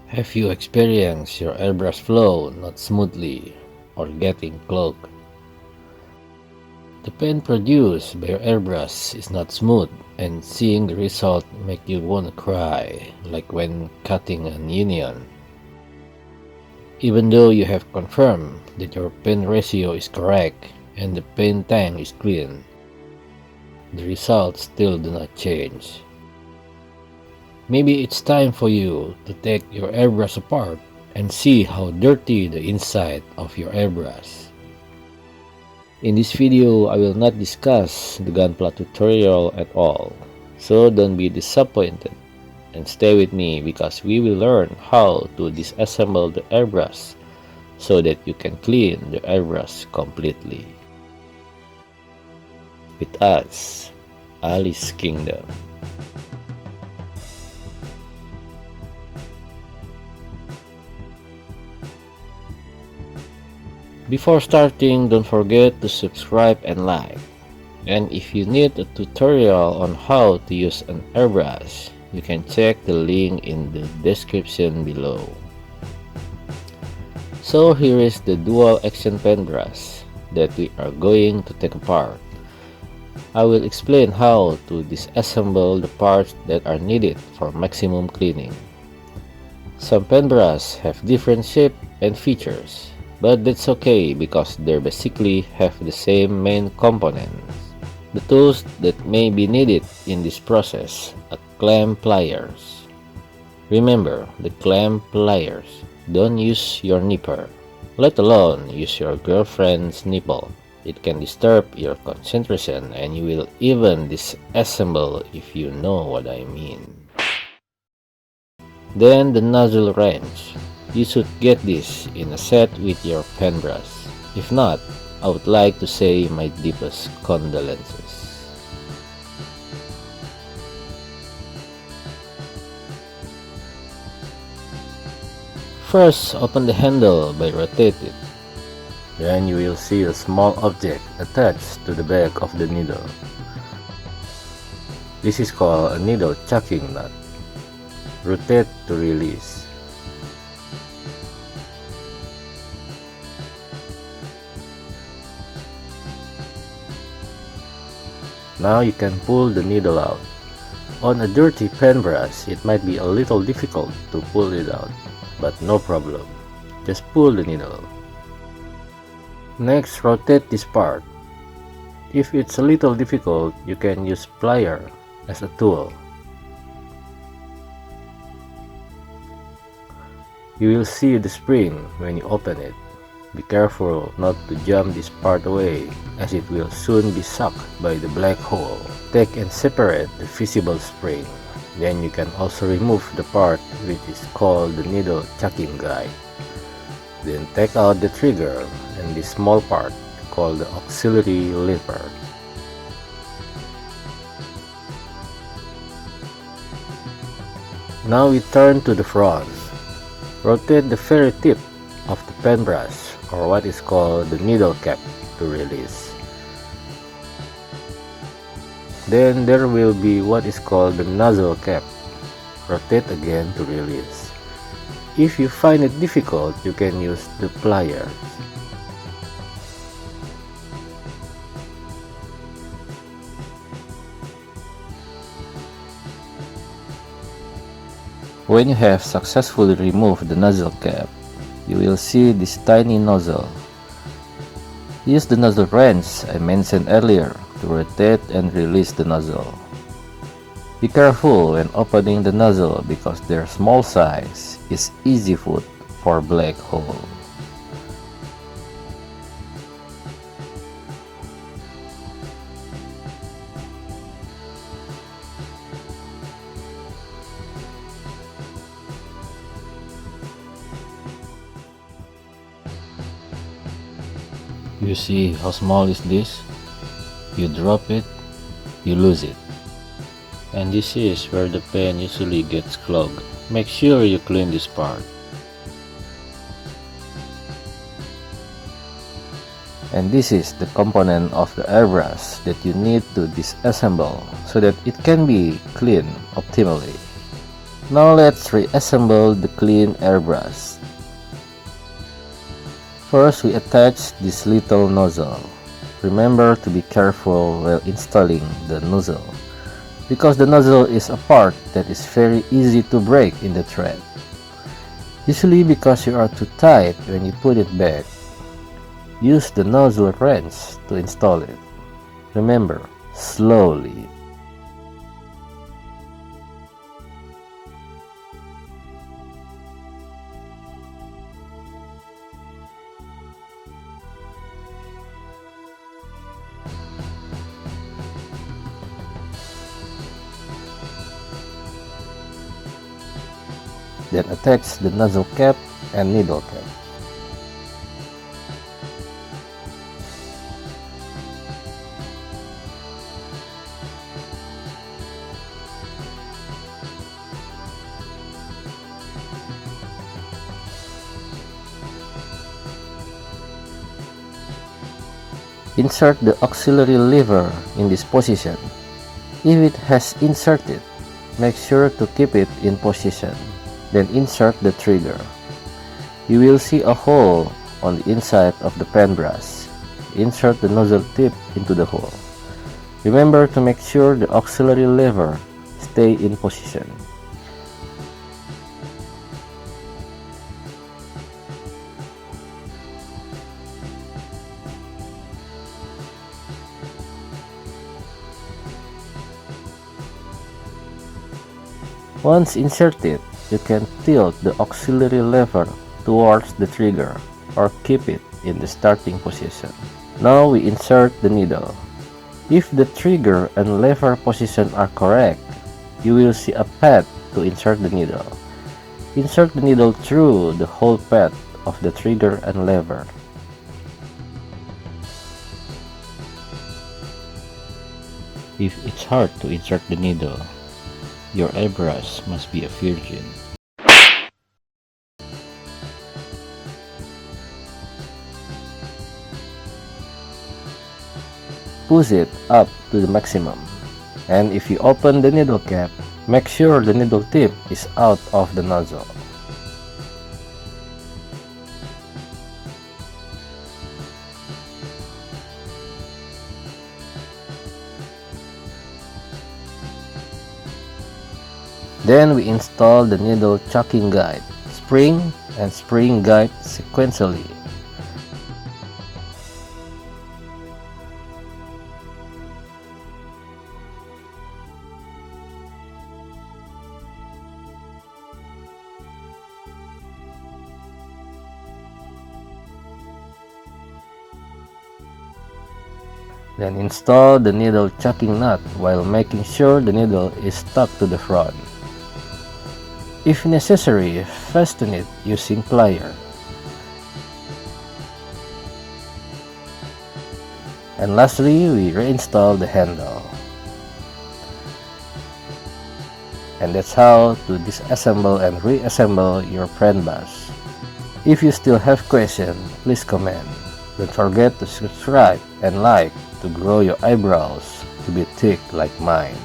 Have you experienced your airbrush flow not smoothly or getting clogged? The pen produced by your airbrush is not smooth, and seeing the result make you wanna cry, like when cutting an onion. Even though you have confirmed that your pen ratio is correct and the pen tank is clean, the results still do not change. Maybe it's time for you to take your airbrush apart and see how dirty the inside of your airbrush. In this video, I will not discuss the Gunpla tutorial at all, so don't be disappointed and stay with me because we will learn how to disassemble the airbrush so that you can clean the airbrush completely. With us, Alice Kingdom. Before starting, don't forget to subscribe and like. And if you need a tutorial on how to use an airbrush, you can check the link in the description below. So here is the dual action pen brush that we are going to take apart. I will explain how to disassemble the parts that are needed for maximum cleaning. Some pen brushes have different shape and features, but that's okay because they basically have the same main components. The tools that may be needed in this process are clamp pliers. Remember, the clamp pliers. Don't use your nipper, let alone use your girlfriend's nipple. It can disturb your concentration and you will even disassemble if you know what I mean. Then the nozzle wrench. You should get this in a set with your pen brush. If not, I would like to say my deepest condolences. First, open the handle by rotating it. Then you will see a small object attached to the back of the needle. This is called a needle chucking nut. Rotate to release. Now you can pull the needle out. On a dirty pen brush, it might be a little difficult to pull it out, but no problem. Just pull the needle. Next, rotate this part. If it's a little difficult, you can use plier as a tool. You will see the spring when you open it. Be careful not to jam this part away, as it will soon be sucked by the black hole. Take and separate the visible spring. Then you can also remove the part which is called the needle chucking guide. Then take out the trigger and the small part called the auxiliary lever. Now we turn to the front. Rotate the very tip of the pen brush, or what is called the needle cap, to release. Then there will be what is called the nozzle cap. Rotate again to release. If you find it difficult, you can use the pliers. When you have successfully removed the nozzle cap, you will see this tiny nozzle. Use the nozzle wrench I mentioned earlier to rotate and release the nozzle. Be careful when opening the nozzle because their small size is easy food for black hole. You see how small is this? You drop it, you lose it. And this is where the pen usually gets clogged. Make sure you clean this part. And this is the component of the airbrush that you need to disassemble so that it can be cleaned optimally. Now let's reassemble the clean airbrush. First, we attach this little nozzle. Remember to be careful while installing the nozzle, because the nozzle is a part that is very easy to break in the thread. Usually because you are too tight when you put it back. Use the nozzle wrench to install it. Remember, slowly. Then attach the nozzle cap and needle cap. Insert the auxiliary lever in this position. If it has inserted, make sure to keep it in position. Then insert the trigger. You will see a hole on the inside of the pen brush. Insert the nozzle tip into the hole. Remember to make sure the auxiliary lever stay in position. Once inserted, you can tilt the auxiliary lever towards the trigger or keep it in the starting position. Now we insert the needle. If the trigger and lever position are correct, you will see a path to insert the needle. Insert the needle through the whole path of the trigger and lever. If it's hard to insert the needle, your airbrush must be a virgin. Push it up to the maximum. And if you open the needle cap, make sure the needle tip is out of the nozzle. Then we install the needle chucking guide, spring and spring guide sequentially. Then install the needle chucking nut while making sure the needle is stuck to the front. If necessary, fasten it using plier. And lastly, we reinstall the handle. And that's how to disassemble and reassemble your pen brush. If you still have questions, please comment. Don't forget to subscribe and like to grow your eyebrows to be thick like mine.